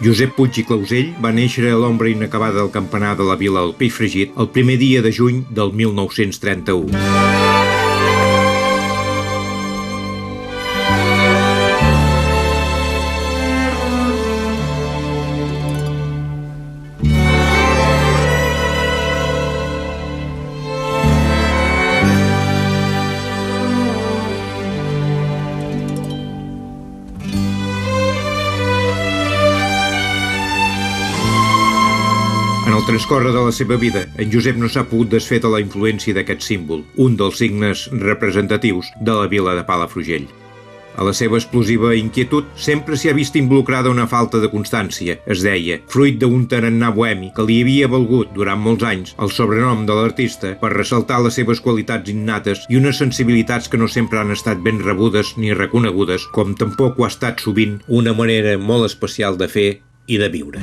Josep Puig i Clausell va néixer a l'ombra inacabada del campanar de la vila del Pi Fregit el primer dia de juny del 1931. En el transcórrer de la seva vida, en Josep no s'ha pogut desfer de la influència d'aquest símbol, un dels signes representatius de la vila de Palafrugell. A la seva explosiva inquietud sempre s'hi ha vist involucrada una falta de constància, es deia, fruit d'un tarannà bohemi que li havia valgut, durant molts anys, el sobrenom de l'artista per ressaltar les seves qualitats innates i unes sensibilitats que no sempre han estat ben rebudes ni reconegudes, com tampoc ho ha estat sovint una manera molt especial de fer i de viure.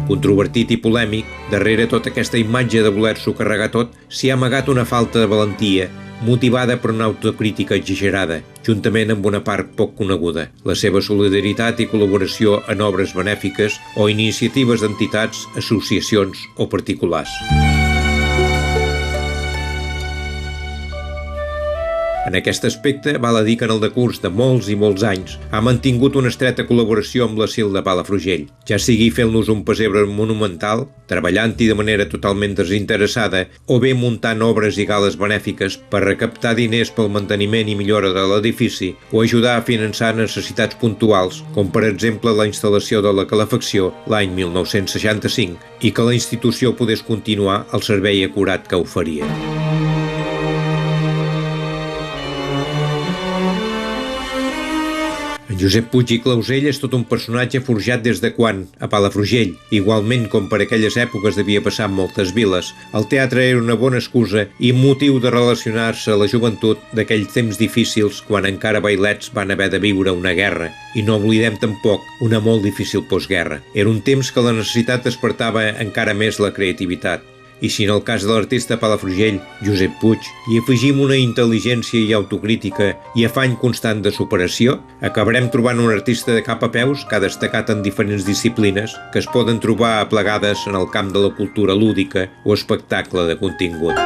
Controvertit i polèmic, darrere tota aquesta imatge de voler-s'ho carregar tot, s'hi ha amagat una falta de valentia, motivada per una autocrítica exagerada, juntament amb una part poc coneguda, la seva solidaritat i col·laboració en obres benèfiques o iniciatives d'entitats, associacions o particulars. En aquest aspecte, val a dir que en el decurs de molts i molts anys ha mantingut una estreta col·laboració amb l'Asil de Palafrugell, ja sigui fent-nos un pessebre monumental, treballant-hi de manera totalment desinteressada, o bé muntant obres i gales benèfiques per recaptar diners pel manteniment i millora de l'edifici o ajudar a finançar necessitats puntuals, com per exemple la instal·lació de la calefacció l'any 1965 i que la institució pogués continuar el servei acurat que oferia. Josep Puig i Clausell és tot un personatge forjat des de quan, a Palafrugell, igualment com per aquelles èpoques devia passar en moltes viles, el teatre era una bona excusa i motiu de relacionar-se a la joventut d'aquells temps difícils quan encara vailets van haver de viure una guerra, i no oblidem tampoc una molt difícil postguerra. Era un temps que la necessitat despertava encara més la creativitat. I si en el cas de l'artista Palafrugell, Josep Puig, hi afegim una intel·ligència i autocrítica i afany constant de superació, acabarem trobant un artista de cap a peus que ha destacat en diferents disciplines que es poden trobar aplegades en el camp de la cultura lúdica o espectacle de contingut.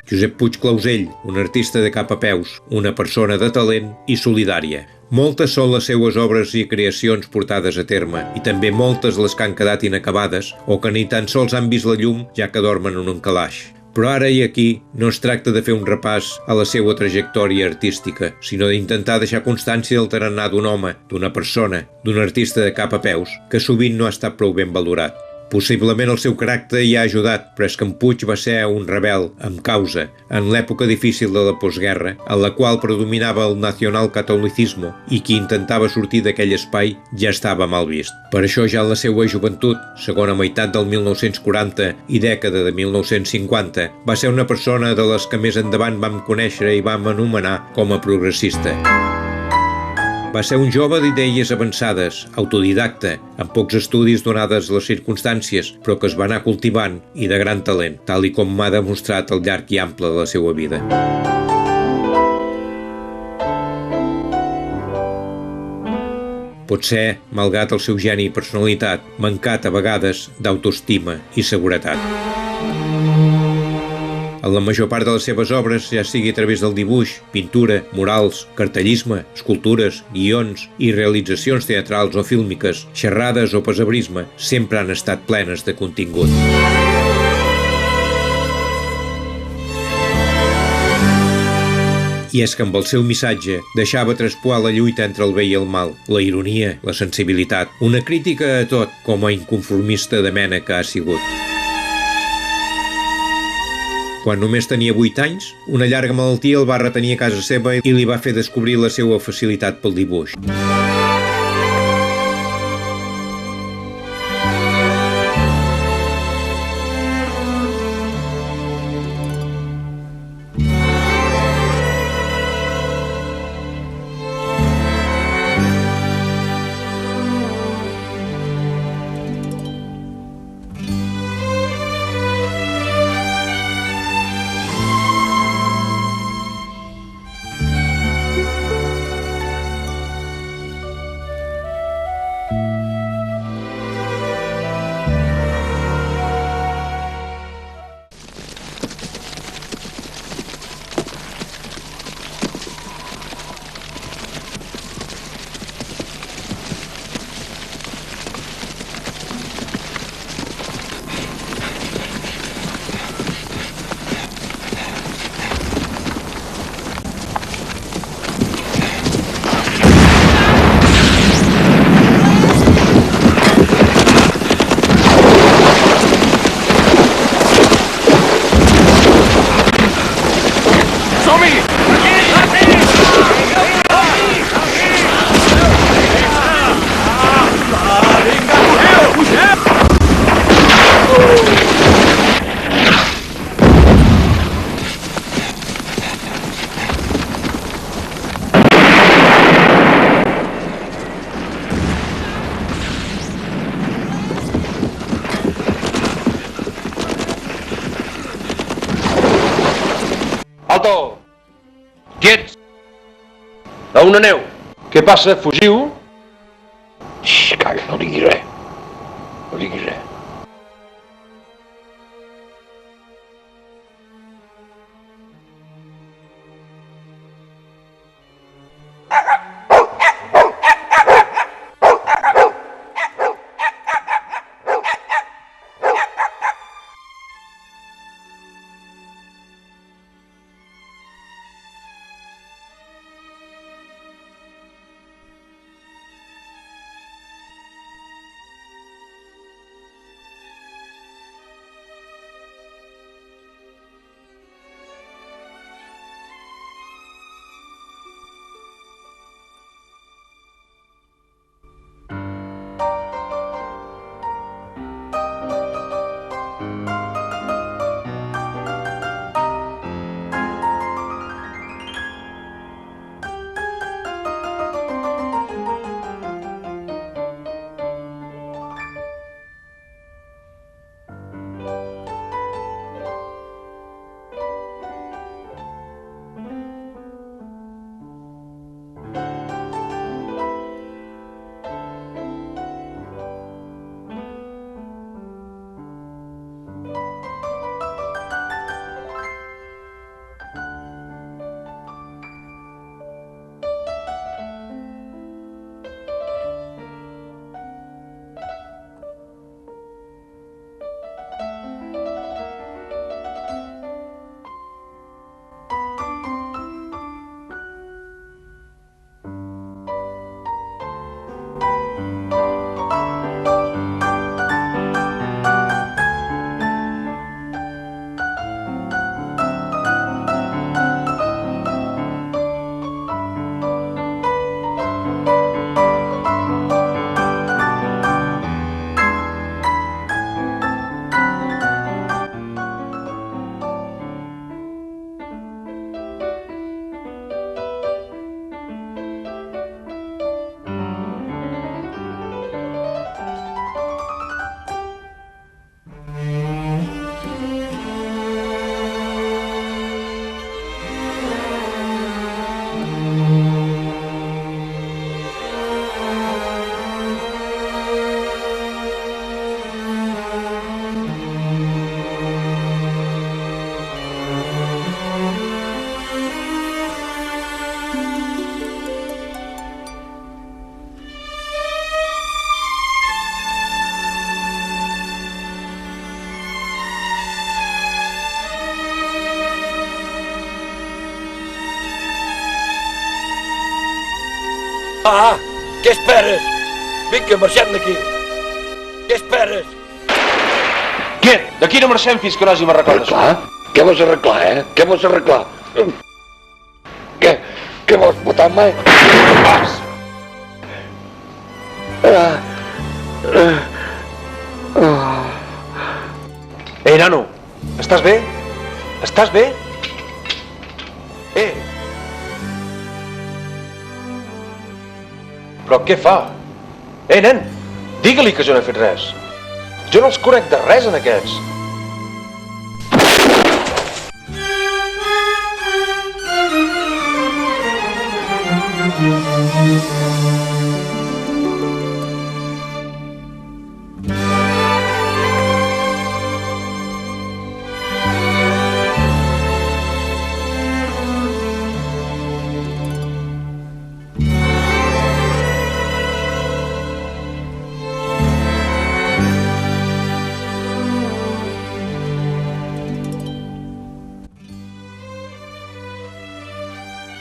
Josep Puig Clausell, un artista de cap a peus, una persona de talent i solidària. Moltes són les seues obres i creacions portades a terme, i també moltes les que han quedat inacabades o que ni tan sols han vist la llum ja que dormen en un calaix. Però ara i aquí no es tracta de fer un repàs a la seva trajectòria artística, sinó d'intentar deixar constància del tarannà d'un home, d'una persona, d'un artista de cap a peus, que sovint no ha estat prou ben valorat. Possiblement el seu caràcter hi ha ajudat, però és que en Puig va ser un rebel, amb causa, en l'època difícil de la postguerra, en la qual predominava el nacionalcatolicisme i qui intentava sortir d'aquell espai ja estava mal vist. Per això ja en la seva joventut, segona meitat del 1940 i dècada de 1950, va ser una persona de les que més endavant vam conèixer i vam anomenar com a progressista. Va ser un jove d'idees avançades, autodidacta, amb pocs estudis donades les circumstàncies, però que es va anar cultivant i de gran talent, tal i com m'ha demostrat al llarg i ample de la seva vida. Potser, malgrat el seu geni i personalitat, mancat a vegades d'autoestima i seguretat. En la major part de les seves obres, ja sigui a través del dibuix, pintura, murals, cartellisme, escultures, guions i realitzacions teatrals o fílmiques, xerrades o pesebrisme, sempre han estat plenes de contingut. I és que amb el seu missatge deixava traspuar la lluita entre el bé i el mal, la ironia, la sensibilitat, una crítica a tot com a inconformista de mena que ha sigut. Quan només tenia 8 anys, una llarga malaltia el va retenir a casa seva i li va fer descobrir la seva facilitat pel dibuix. Alto! Quiets! A on aneu? Què passa? Fugiu? Xxxt, calla, no diguis res. No diguis res. Ah, què esperes? Vinga, marxem d'aquí. Què esperes? Quiet, d'aquí no marxem fins que no hàgim arreglat això. Arreglar? Què vols arreglar, Què vols arreglar? Què vols, botar-me? Vas! Ei, nano, estàs bé? Estàs bé? Però què fa? Nen, digue-li que jo no he fet res. Jo no els conec de res en aquests.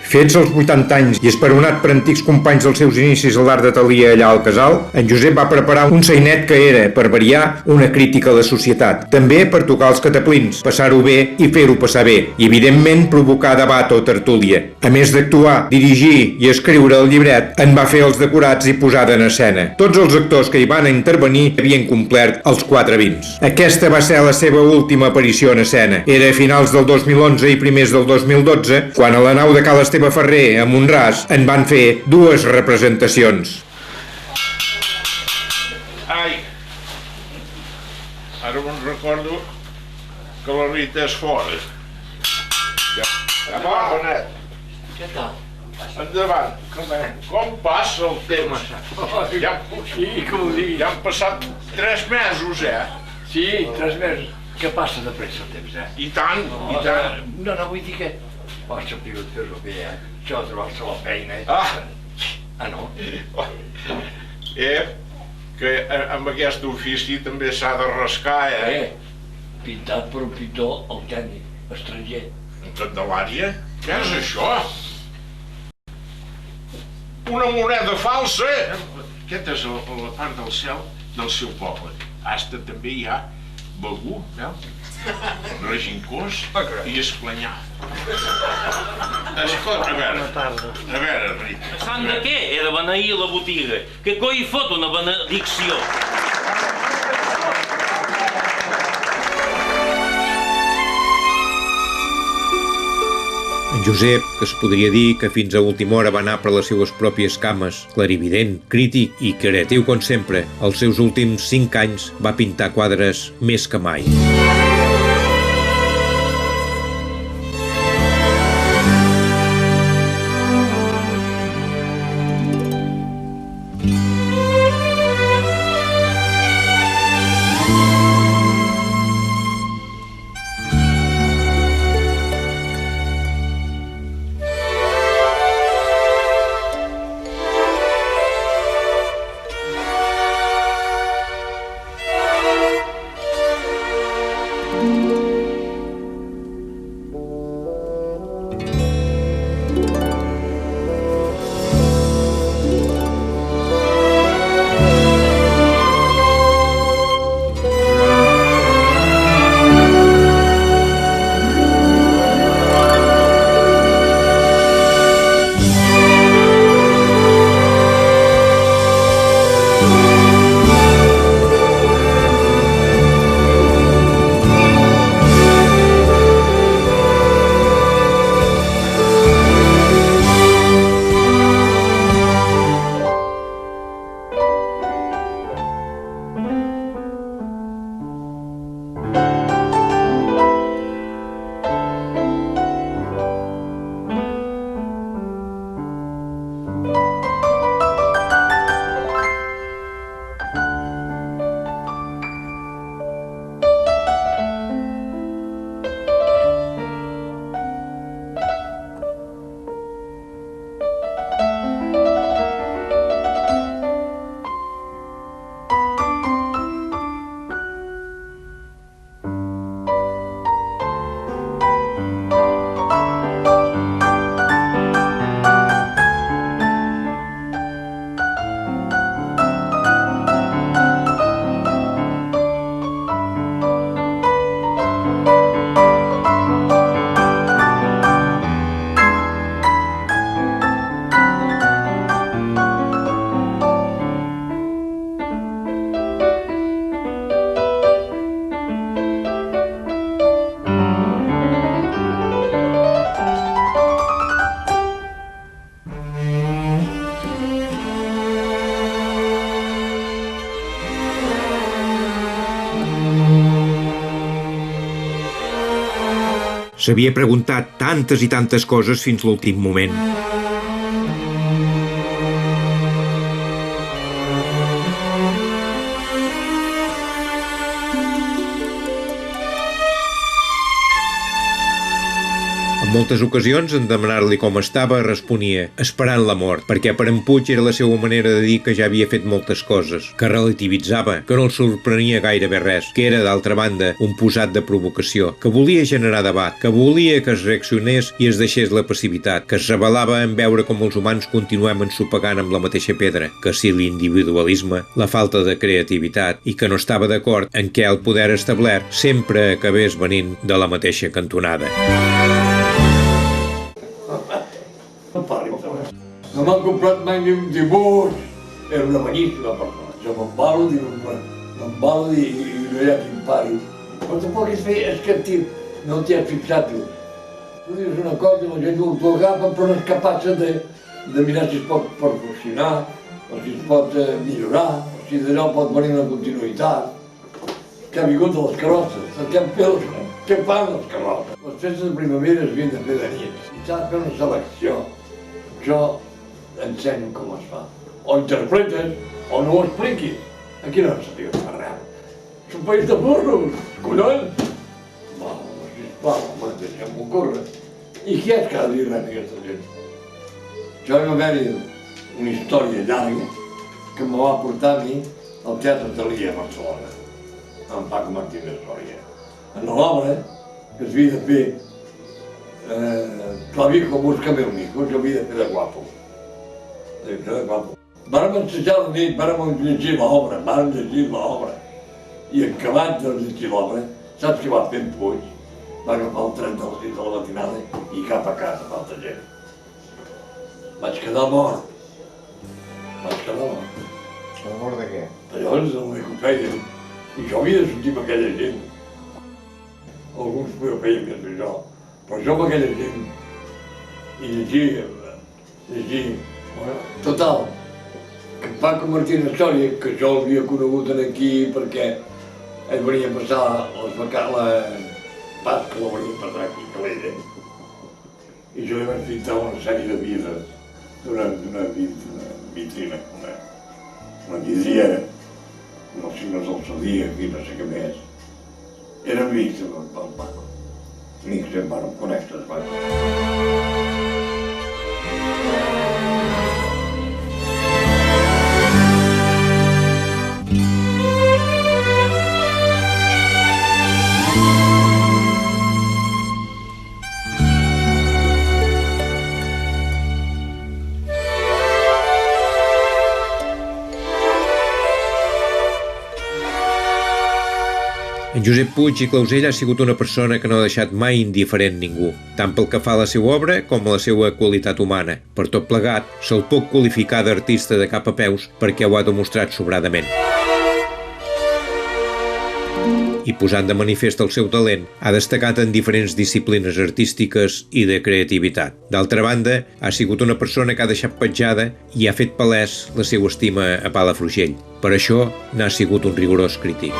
Fets els 80 anys i esperonat per antics companys dels seus inicis a l'art de Talia allà al casal, en Josep va preparar un sainet que era, per variar, una crítica a la societat. També per tocar els cataplins, passar-ho bé i fer-ho passar bé, i evidentment provocar debat o tertúlia. A més d'actuar, dirigir i escriure el llibret, en va fer els decorats i posada en escena. Tots els actors que hi van intervenir havien complert els 4 vins. Aquesta va ser la seva última aparició en escena. Era a finals del 2011 i primers del 2012, quan a la nau de Cal Esteve Ferrer, a Mont-ras, en van fer 2 representacions. Ai, ara me'n recordo que la Rita és fora. Ja. Va, Benet. Què tal? Endavant. Com passa el temps? Sí, com ho diguis. Ja han passat 3 mesos, Sí, 3 mesos. Que passa de pressa el temps, I tant, i tant. No, vull dir que... Oh, sapigueu fer-ho bé, Això de trobar-se la feina, Ah, no? Que amb aquest ofici també s'ha de rascar, Pintat per un pintor autèntic, estranger. En Candelària? Què és això? Una moneda falsa! Aquest és la part del cel del seu poble. Hasta també hi ha Begú, Regincós i Esplanyà. Escolta, a veure, Rita. Sant de què he de beneir la botiga? Que coi fot una benedicció? En Josep, que es podria dir que fins a última hora va anar per les seues pròpies cames, clarivident, crític i creatiu com sempre, els seus últims 5 anys va pintar quadres més que mai. S'havia preguntat tantes i tantes coses fins l'últim moment. En moltes ocasions, en demanar-li com estava, responia esperant la mort, perquè per en Puig era la seva manera de dir que ja havia fet moltes coses, que relativitzava, que no el sorprenia gairebé res, que era, d'altra banda, un posat de provocació, que volia generar debat, que volia que es reaccionés i es deixés la passivitat, que es rebel·lava en veure com els humans continuem ensopegant amb la mateixa pedra, que si l'individualisme, la falta de creativitat i que no estava d'acord en què el poder establert sempre acabés venint de la mateixa cantonada. No m'han comprat mai ni un dibuix. Era una magnífica persona. Jo m'embalo, i no hi ha qui em pari. Però tampoc és que no t'hi has fixat tu. Tu dius una cosa i la gent ho agafa, però no és capaç de mirar si es pot perfeccionar, o si es pot millorar, o si d'allò pot venir una continuïtat. Que ha vingut de les carrosses, el que han fet Què fan els carrosses? Les festes de primavera es havien de fer de nit. I s'ha de fer una selecció. Jo ensenyo com es fa. O interpretes o no ho expliquis. Aquí no sabia fer res. És un país de burros, collons! Va, sisplau, home, deixem-m'ho córrer. I qui és que ha de dir res d'aquesta gent? Jo va haver-hi una història llarga que me va portar a mi al Teatre Talía a Barcelona, amb Paco Martínez Soria. En l'obra que es havia de fer Clavijo Búscame un hijo, que havia de fer de guapo. Vàrem ensejar la nit, vàrem llegir l'obra, i acabat de llegir l'obra, saps què va fer en Puig? Va agafar el tren de les 6 de la matinada i cap a casa amb altra gent. Vaig quedar mort. Per mort de què? Llavors, el que ho feien, i jo havia de sortir amb aquella gent. Alguns ho feien més que jo, però jo amb aquella gent, i llegir, bueno, total, que Paco Martínez Soria, que jo l'havia conegut aquí perquè ell venia a passar la Pasca, la venia a passar aquí a Calella, i jo li vaig pintar una sèrie de vides d'una vitrina, una vidriera, amb els signes del Zodíac i no sé què més. Eren amics del Paco. Amics que em van conèixer, es van. En Josep Puig i Clausell ha sigut una persona que no ha deixat mai indiferent ningú, tant pel que fa a la seva obra com a la seva qualitat humana. Per tot plegat, se'l pot qualificar d'artista de cap a peus perquè ho ha demostrat sobradament. I posant de manifest el seu talent, ha destacat en diferents disciplines artístiques i de creativitat. D'altra banda, ha sigut una persona que ha deixat petjada i ha fet palès la seva estima a Palafrugell. Per això, n'ha sigut un rigorós crític.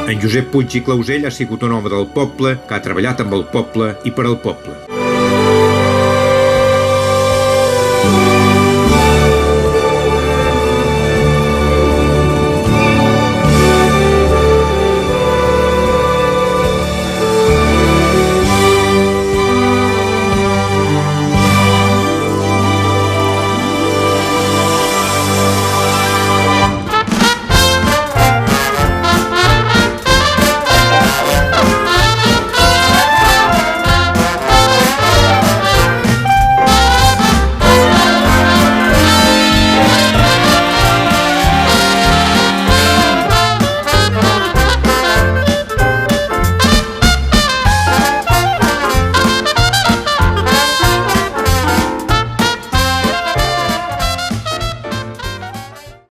En Josep Puig i Clausell ha sigut un home del poble que ha treballat amb el poble i per al poble.